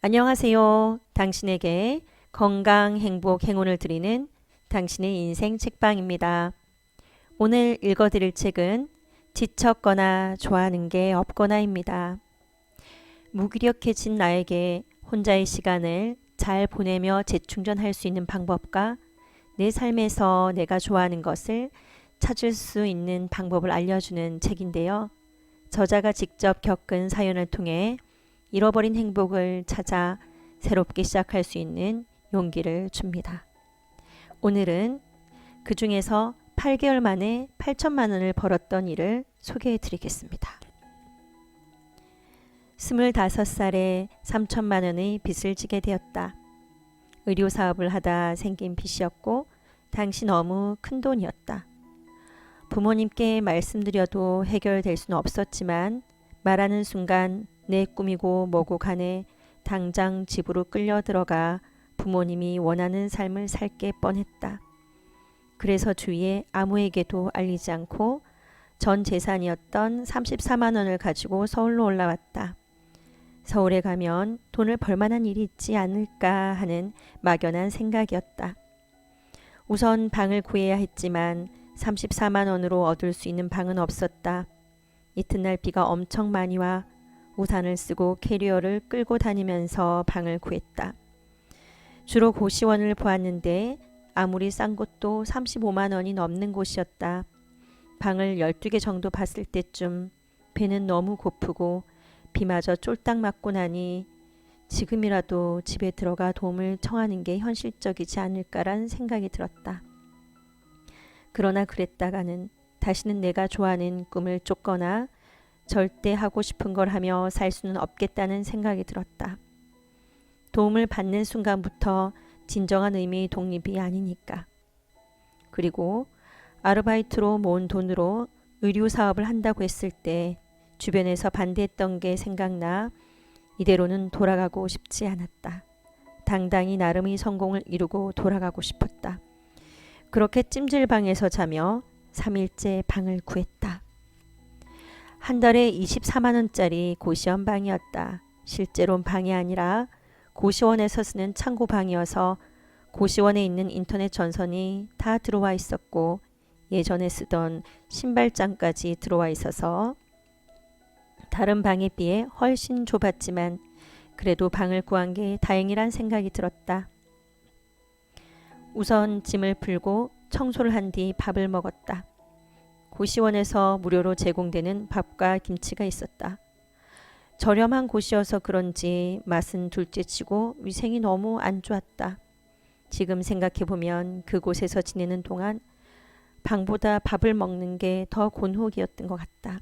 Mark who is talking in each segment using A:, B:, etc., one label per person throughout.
A: 안녕하세요. 당신에게 건강, 행복, 행운을 드리는 당신의 인생 책방입니다. 오늘 읽어드릴 책은 지쳤거나 좋아하는 게 없거나입니다. 무기력해진 나에게 혼자의 시간을 잘 보내며 재충전할 수 있는 방법과 내 삶에서 내가 좋아하는 것을 찾을 수 있는 방법을 알려주는 책인데요. 저자가 직접 겪은 사연을 통해 잃어버린 행복을 찾아 새롭게 시작할 수 있는 용기를 줍니다. 오늘은 그 중에서 8개월 만에 8천만 원을 벌었던 일을 소개해 드리겠습니다. 25살에 3천만 원의 빚을 지게 되었다. 의료 사업을 하다 생긴 빚이었고 당시 너무 큰 돈이었다. 부모님께 말씀드려도 해결될 수는 없었지만 말하는 순간 내 꿈이고 뭐고 간에 당장 집으로 끌려 들어가 부모님이 원하는 삶을 살게 뻔했다. 그래서 주위에 아무에게도 알리지 않고 전 재산이었던 34만 원을 가지고 서울로 올라왔다. 서울에 가면 돈을 벌만한 일이 있지 않을까 하는 막연한 생각이었다. 우선 방을 구해야 했지만 34만 원으로 얻을 수 있는 방은 없었다. 이튿날 비가 엄청 많이 와 우산을 쓰고 캐리어를 끌고 다니면서 방을 구했다. 주로 고시원을 보았는데 아무리 싼 곳도 35만 원이 넘는 곳이었다. 방을 12개 정도 봤을 때쯤 배는 너무 고프고 비마저 쫄딱 맞고 나니 지금이라도 집에 들어가 도움을 청하는 게 현실적이지 않을까란 생각이 들었다. 그러나 그랬다가는 다시는 내가 좋아하는 꿈을 쫓거나 절대 하고 싶은 걸 하며 살 수는 없겠다는 생각이 들었다. 도움을 받는 순간부터 진정한 의미의 독립이 아니니까. 그리고 아르바이트로 모은 돈으로 의류 사업을 한다고 했을 때 주변에서 반대했던 게 생각나 이대로는 돌아가고 싶지 않았다. 당당히 나름의 성공을 이루고 돌아가고 싶었다. 그렇게 찜질방에서 자며 3일째 방을 구했다. 한 달에 24만 원짜리 고시원 방이었다. 실제로는 방이 아니라 고시원에서 쓰는 창고 방이어서 고시원에 있는 인터넷 전선이 다 들어와 있었고 예전에 쓰던 신발장까지 들어와 있어서 다른 방에 비해 훨씬 좁았지만 그래도 방을 구한 게 다행이란 생각이 들었다. 우선 짐을 풀고 청소를 한 뒤 밥을 먹었다. 고시원에서 무료로 제공되는 밥과 김치가 있었다. 저렴한 곳이어서 그런지 맛은 둘째치고 위생이 너무 안 좋았다. 지금 생각해보면 그곳에서 지내는 동안 방보다 밥을 먹는 게 더 곤혹이었던 것 같다.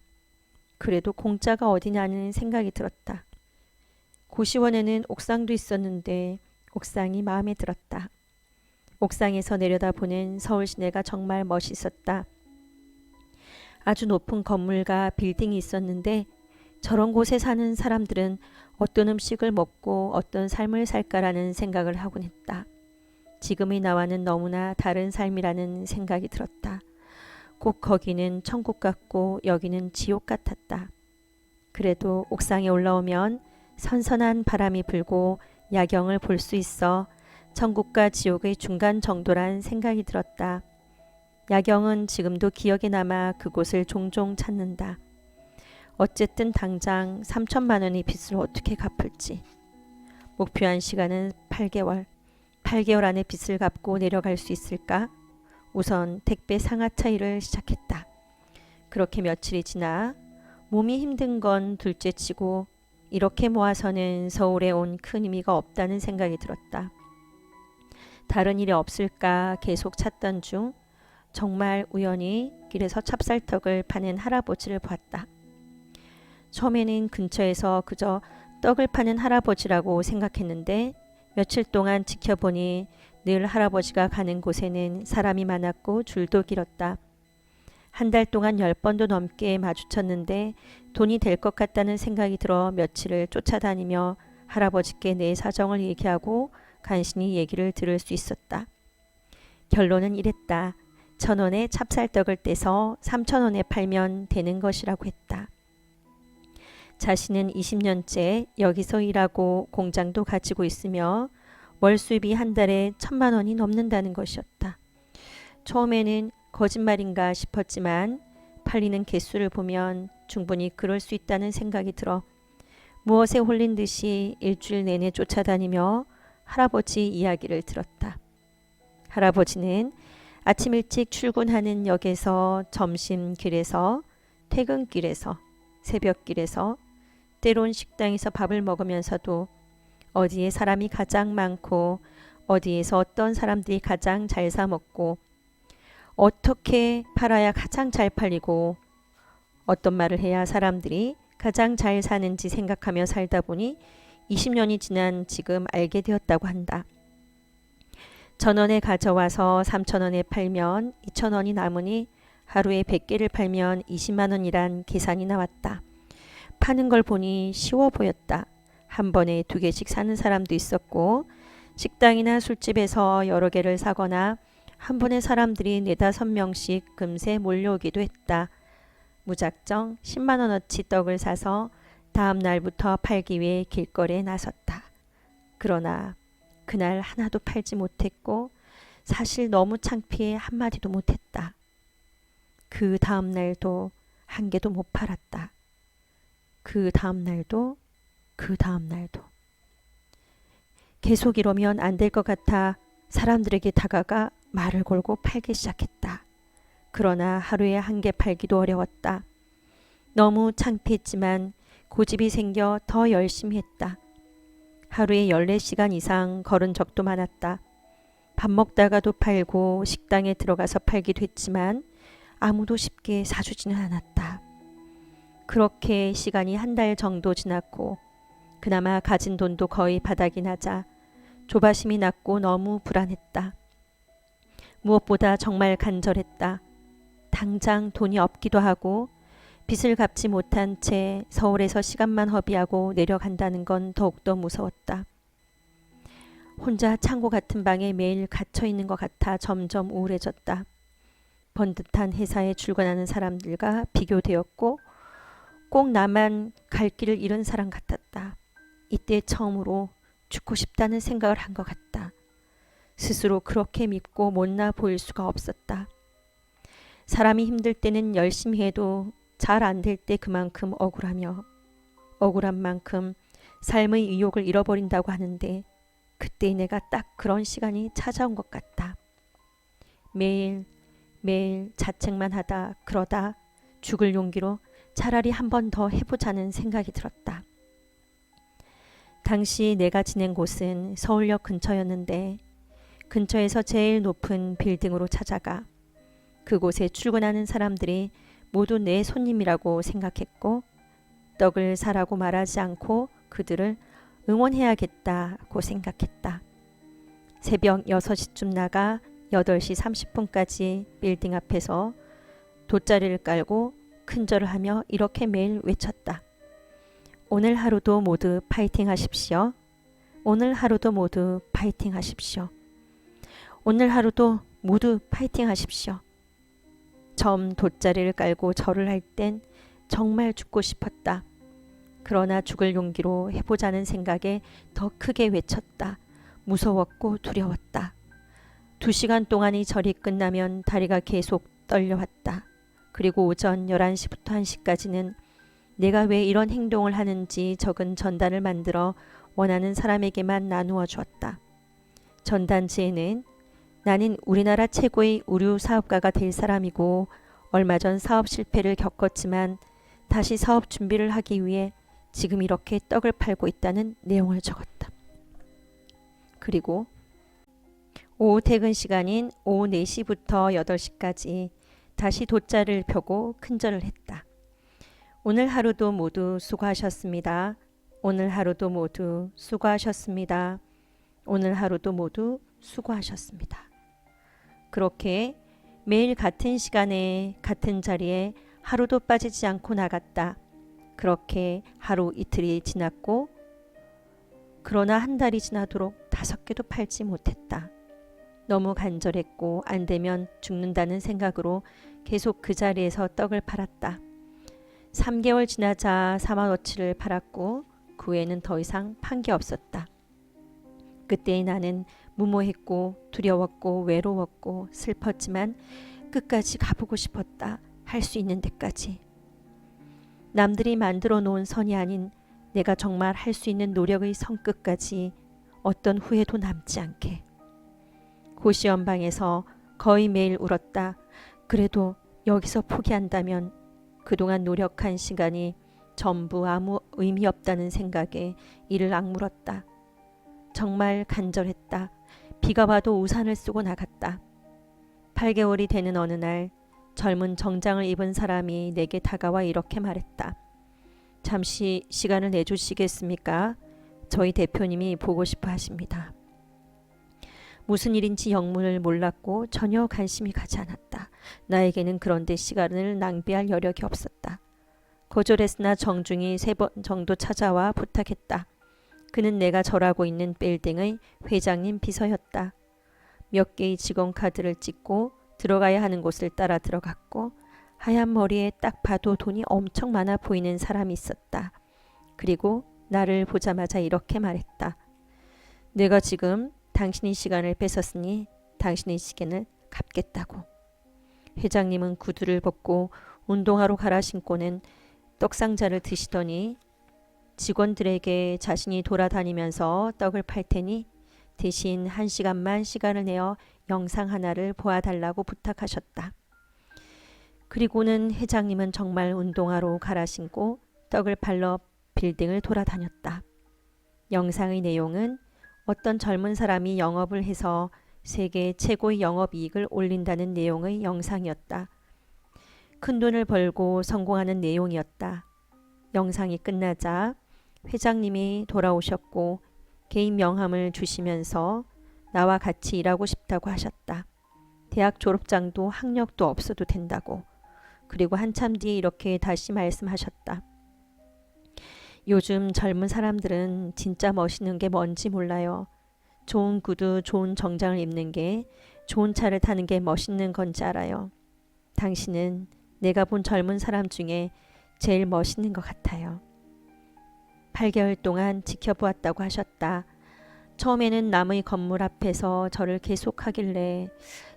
A: 그래도 공짜가 어디냐는 생각이 들었다. 고시원에는 옥상도 있었는데 옥상이 마음에 들었다. 옥상에서 내려다보는 서울 시내가 정말 멋있었다. 아주 높은 건물과 빌딩이 있었는데 저런 곳에 사는 사람들은 어떤 음식을 먹고 어떤 삶을 살까라는 생각을 하곤 했다. 지금의 나와는 너무나 다른 삶이라는 생각이 들었다. 꼭 거기는 천국 같고 여기는 지옥 같았다. 그래도 옥상에 올라오면 선선한 바람이 불고 야경을 볼 수 있어 천국과 지옥의 중간 정도란 생각이 들었다. 야경은 지금도 기억에 남아 그곳을 종종 찾는다. 어쨌든 당장 3천만 원의 빚을 어떻게 갚을지. 목표한 시간은 8개월. 8개월 안에 빚을 갚고 내려갈 수 있을까? 우선 택배 상하차 일을 시작했다. 그렇게 며칠이 지나 몸이 힘든 건 둘째치고 이렇게 모아서는 서울에 온 큰 의미가 없다는 생각이 들었다. 다른 일이 없을까 계속 찾던 중 정말 우연히 길에서 찹쌀떡을 파는 할아버지를 보았다. 처음에는 근처에서 그저 떡을 파는 할아버지라고 생각했는데 며칠 동안 지켜보니 늘 할아버지가 가는 곳에는 사람이 많았고 줄도 길었다. 한 달 동안 10번도 넘게 마주쳤는데 돈이 될 것 같다는 생각이 들어 며칠을 쫓아다니며 할아버지께 내 사정을 얘기하고 간신히 얘기를 들을 수 있었다. 결론은 이랬다. 1,000원에 찹쌀떡을 떼서 3,000원에 팔면 되는 것이라고 했다. 자신은 20년째 여기서 일하고 공장도 가지고 있으며 월 수입이 한 달에 1,000만 원이 넘는다는 것이었다. 처음에는 거짓말인가 싶었지만 팔리는 개수를 보면 충분히 그럴 수 있다는 생각이 들어 무엇에 홀린 듯이 일주일 내내 쫓아다니며 할아버지 이야기를 들었다. 할아버지는 아침 일찍 출근하는 역에서 점심길에서 퇴근길에서 새벽길에서 때론 식당에서 밥을 먹으면서도 어디에 사람이 가장 많고 어디에서 어떤 사람들이 가장 잘 사 먹고 어떻게 팔아야 가장 잘 팔리고 어떤 말을 해야 사람들이 가장 잘 사는지 생각하며 살다 보니 20년이 지난 지금 알게 되었다고 한다. 1,000원에 가져와서 3,000원에 팔면 2,000원이 남으니 하루에 100개를 팔면 20만 원이란 계산이 나왔다. 파는 걸 보니 쉬워 보였다. 한 번에 2개씩 사는 사람도 있었고 식당이나 술집에서 여러 개를 사거나 한 번에 사람들이 4-5명씩 금세 몰려오기도 했다. 무작정 10만 원어치 떡을 사서 다음 날부터 팔기 위해 길거리에 나섰다. 그러나 그날 하나도 팔지 못했고 사실 너무 창피해 한마디도 못했다. 그 다음 날도 한 개도 못 팔았다. 그 다음 날도 그 다음 날도. 계속 이러면 안 될 것 같아 사람들에게 다가가 말을 걸고 팔기 시작했다. 그러나 하루에 한 개 팔기도 어려웠다. 너무 창피했지만 고집이 생겨 더 열심히 했다. 하루에 14시간 이상 걸은 적도 많았다. 밥 먹다가도 팔고 식당에 들어가서 팔기도 했지만 아무도 쉽게 사주지는 않았다. 그렇게 시간이 한 달 정도 지났고 그나마 가진 돈도 거의 바닥이 나자 조바심이 났고 너무 불안했다. 무엇보다 정말 간절했다. 당장 돈이 없기도 하고 빚을 갚지 못한 채 서울에서 시간만 허비하고 내려간다는 건 더욱더 무서웠다. 혼자 창고 같은 방에 매일 갇혀 있는 것 같아 점점 우울해졌다. 번듯한 회사에 출근하는 사람들과 비교되었고 꼭 나만 갈 길을 잃은 사람 같았다. 이때 처음으로 죽고 싶다는 생각을 한 것 같다. 스스로 그렇게 밉고 못나 보일 수가 없었다. 사람이 힘들 때는 열심히 해도 잘 안 될 때 그만큼 억울하며 억울한 만큼 삶의 의욕을 잃어버린다고 하는데 그때 내가 딱 그런 시간이 찾아온 것 같다. 매일 자책만 하다 그러다 죽을 용기로 차라리 한 번 더 해보자는 생각이 들었다. 당시 내가 지낸 곳은 서울역 근처였는데 근처에서 제일 높은 빌딩으로 찾아가 그곳에 출근하는 사람들이 모두 내 손님이라고 생각했고 떡을 사라고 말하지 않고 그들을 응원해야겠다고 생각했다. 새벽 6시쯤 나가 8시 30분까지 빌딩 앞에서 돗자리를 깔고 큰절을 하며 이렇게 매일 외쳤다. 오늘 하루도 모두 파이팅 하십시오. 오늘 하루도 모두 파이팅 하십시오. 오늘 하루도 모두 파이팅 하십시오. 처음 돗자리를 깔고 절을 할 땐 정말 죽고 싶었다. 그러나 죽을 용기로 해보자는 생각에 더 크게 외쳤다. 무서웠고 두려웠다. 2시간 동안의 절이 끝나면 다리가 계속 떨려왔다. 그리고 오전 11시부터 1시까지는 내가 왜 이런 행동을 하는지 적은 전단을 만들어 원하는 사람에게만 나누어 주었다. 전단지에는 나는 우리나라 최고의 의류 사업가가 될 사람이고 얼마 전 사업 실패를 겪었지만 다시 사업 준비를 하기 위해 지금 이렇게 떡을 팔고 있다는 내용을 적었다. 그리고 오후 퇴근 시간인 오후 4시부터 8시까지 다시 돗자리를 펴고 큰절을 했다. 오늘 하루도 모두 수고하셨습니다. 오늘 하루도 모두 수고하셨습니다. 오늘 하루도 모두 수고하셨습니다. 그렇게 매일 같은 시간에 같은 자리에 하루도 빠지지 않고 나갔다. 그렇게 하루 이틀이 지났고 그러나 한 달이 지나도록 5개도 팔지 못했다. 너무 간절했고 안 되면 죽는다는 생각으로 계속 그 자리에서 떡을 팔았다. 3개월 지나자 4만원어치를 팔았고 그 후에는 더 이상 판 게 없었다. 그때의 나는 무모했고 두려웠고 외로웠고 슬펐지만 끝까지 가보고 싶었다. 할 수 있는 데까지. 남들이 만들어 놓은 선이 아닌 내가 정말 할 수 있는 노력의 선끝까지 어떤 후회도 남지 않게. 고시원방에서 거의 매일 울었다. 그래도 여기서 포기한다면 그동안 노력한 시간이 전부 아무 의미 없다는 생각에 이를 악물었다. 정말 간절했다. 비가 와도 우산을 쓰고 나갔다. 8개월이 되는 어느 날 젊은 정장을 입은 사람이 내게 다가와 이렇게 말했다. 잠시 시간을 내주시겠습니까? 저희 대표님이 보고 싶어 하십니다. 무슨 일인지 영문을 몰랐고 전혀 관심이 가지 않았다. 나에게는 그런데 시간을 낭비할 여력이 없었다. 거절했으나 정중히 3번 정도 찾아와 부탁했다. 그는 내가 절하고 있는 빌딩의 회장님 비서였다. 몇 개의 직원 카드를 찍고 들어가야 하는 곳을 따라 들어갔고 하얀 머리에 딱 봐도 돈이 엄청 많아 보이는 사람이 있었다. 그리고 나를 보자마자 이렇게 말했다. 내가 지금 당신의 시간을 뺏었으니 당신의 시간을 갚겠다고. 회장님은 구두를 벗고 운동화로 갈아 신고는 떡상자를 드시더니 직원들에게 자신이 돌아다니면서 떡을 팔 테니 대신 1시간만 시간을 내어 영상 하나를 보아달라고 부탁하셨다. 그리고는 회장님은 정말 운동화로 갈아 신고 떡을 팔러 빌딩을 돌아다녔다. 영상의 내용은 어떤 젊은 사람이 영업을 해서 세계 최고의 영업이익을 올린다는 내용의 영상이었다. 큰 돈을 벌고 성공하는 내용이었다. 영상이 끝나자 회장님이 돌아오셨고 개인 명함을 주시면서 나와 같이 일하고 싶다고 하셨다. 대학 졸업장도 학력도 없어도 된다고. 그리고 한참 뒤에 이렇게 다시 말씀하셨다. 요즘 젊은 사람들은 진짜 멋있는 게 뭔지 몰라요. 좋은 구두, 좋은 정장을 입는 게, 좋은 차를 타는 게 멋있는 건지 알아요. 당신은 내가 본 젊은 사람 중에 제일 멋있는 것 같아요. 8개월 동안 지켜보았다고 하셨다. 처음에는 남의 건물 앞에서 저를 계속하길래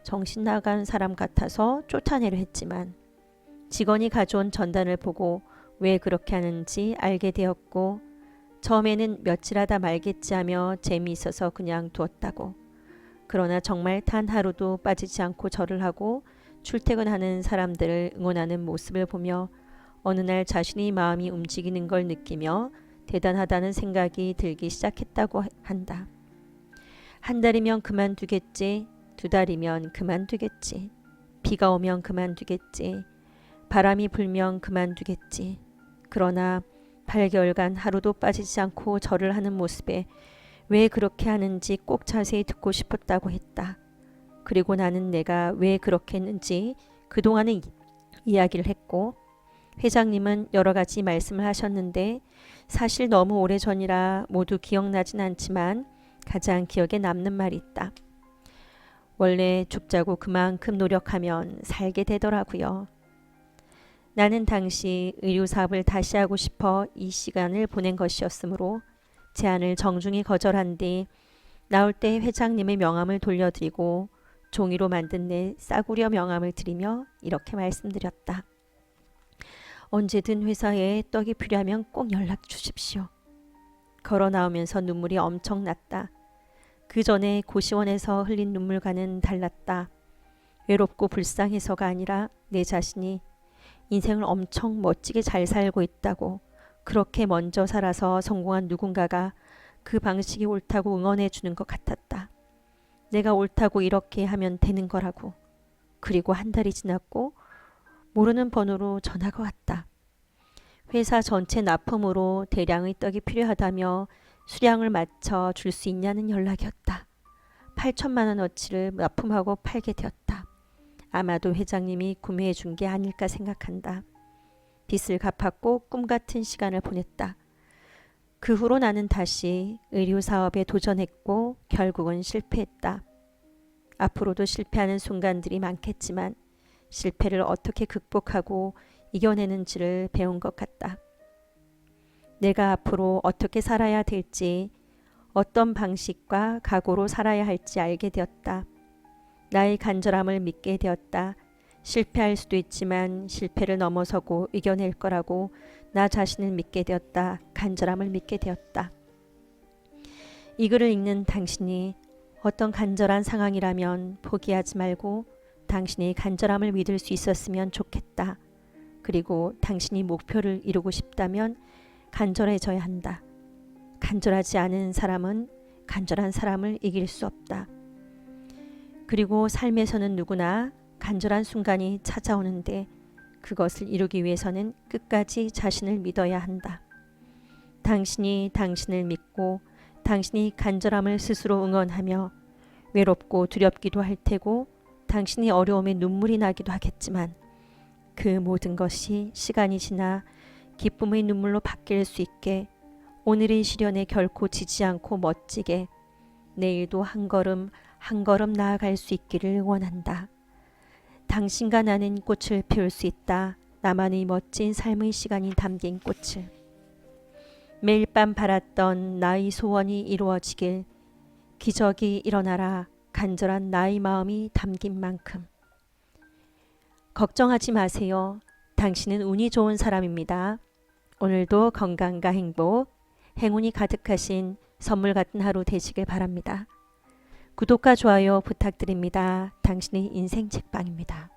A: 정신 나간 사람 같아서 쫓아내려 했지만 직원이 가져온 전단을 보고 왜 그렇게 하는지 알게 되었고 처음에는 며칠하다 말겠지 하며 재미있어서 그냥 두었다고. 그러나 정말 단 하루도 빠지지 않고 절을 하고 출퇴근하는 사람들을 응원하는 모습을 보며 어느 날 자신의 마음이 움직이는 걸 느끼며 대단하다는 생각이 들기 시작했다고 한다. 한 달이면 그만두겠지, 2달이면 그만두겠지, 비가 오면 그만두겠지, 바람이 불면 그만두겠지. 그러나 8개월간 하루도 빠지지 않고 절을 하는 모습에 왜 그렇게 하는지 꼭 자세히 듣고 싶었다고 했다. 그리고 나는 내가 왜 그렇게 했는지 그동안의 이야기를 했고 회장님은 여러 가지 말씀을 하셨는데 사실 너무 오래전이라 모두 기억나진 않지만 가장 기억에 남는 말이 있다. 원래 죽자고 그만큼 노력하면 살게 되더라고요. 나는 당시 의료사업을 다시 하고 싶어 이 시간을 보낸 것이었으므로 제안을 정중히 거절한 뒤 나올 때 회장님의 명함을 돌려드리고 종이로 만든 내 싸구려 명함을 드리며 이렇게 말씀드렸다. 언제든 회사에 떡이 필요하면 꼭 연락 주십시오. 걸어 나오면서 눈물이 엄청 났다. 그 전에 고시원에서 흘린 눈물과는 달랐다. 외롭고 불쌍해서가 아니라 내 자신이 인생을 엄청 멋지게 잘 살고 있다고, 그렇게 먼저 살아서 성공한 누군가가 그 방식이 옳다고 응원해 주는 것 같았다. 내가 옳다고 이렇게 하면 되는 거라고. 그리고 한 달이 지났고 모르는 번호로 전화가 왔다. 회사 전체 납품으로 대량의 떡이 필요하다며 수량을 맞춰 줄 수 있냐는 연락이었다. 8천만 원어치를 납품하고 팔게 되었다. 아마도 회장님이 구매해 준 게 아닐까 생각한다. 빚을 갚았고 꿈같은 시간을 보냈다. 그 후로 나는 다시 의료사업에 도전했고 결국은 실패했다. 앞으로도 실패하는 순간들이 많겠지만 실패를 어떻게 극복하고 이겨내는지를 배운 것 같다. 내가 앞으로 어떻게 살아야 될지, 어떤 방식과 각오로 살아야 할지 알게 되었다. 나의 간절함을 믿게 되었다. 실패할 수도 있지만 실패를 넘어서고 이겨낼 거라고 나 자신을 믿게 되었다. 간절함을 믿게 되었다. 이 글을 읽는 당신이 어떤 간절한 상황이라면 포기하지 말고 당신의 간절함을 믿을 수 있었으면 좋겠다. 그리고 당신이 목표를 이루고 싶다면 간절해져야 한다. 간절하지 않은 사람은 간절한 사람을 이길 수 없다. 그리고 삶에서는 누구나 간절한 순간이 찾아오는데 그것을 이루기 위해서는 끝까지 자신을 믿어야 한다. 당신이 당신을 믿고 당신이 간절함을 스스로 응원하며 외롭고 두렵기도 할 테고 당신이 어려움에 눈물이 나기도 하겠지만 그 모든 것이 시간이 지나 기쁨의 눈물로 바뀔 수 있게 오늘의 시련에 결코 지지 않고 멋지게 내일도 한 걸음 한 걸음 나아갈 수 있기를 원한다. 당신과 나는 꽃을 피울 수 있다. 나만의 멋진 삶의 시간이 담긴 꽃을. 매일 밤 바랐던 나의 소원이 이루어지길 기적이 일어나라. 간절한 나의 마음이 담긴 만큼. 걱정하지 마세요. 당신은 운이 좋은 사람입니다. 오늘도 건강과 행복, 행운이 가득하신 선물 같은 하루 되시길 바랍니다. 구독과 좋아요 부탁드립니다. 당신의 인생 책방입니다.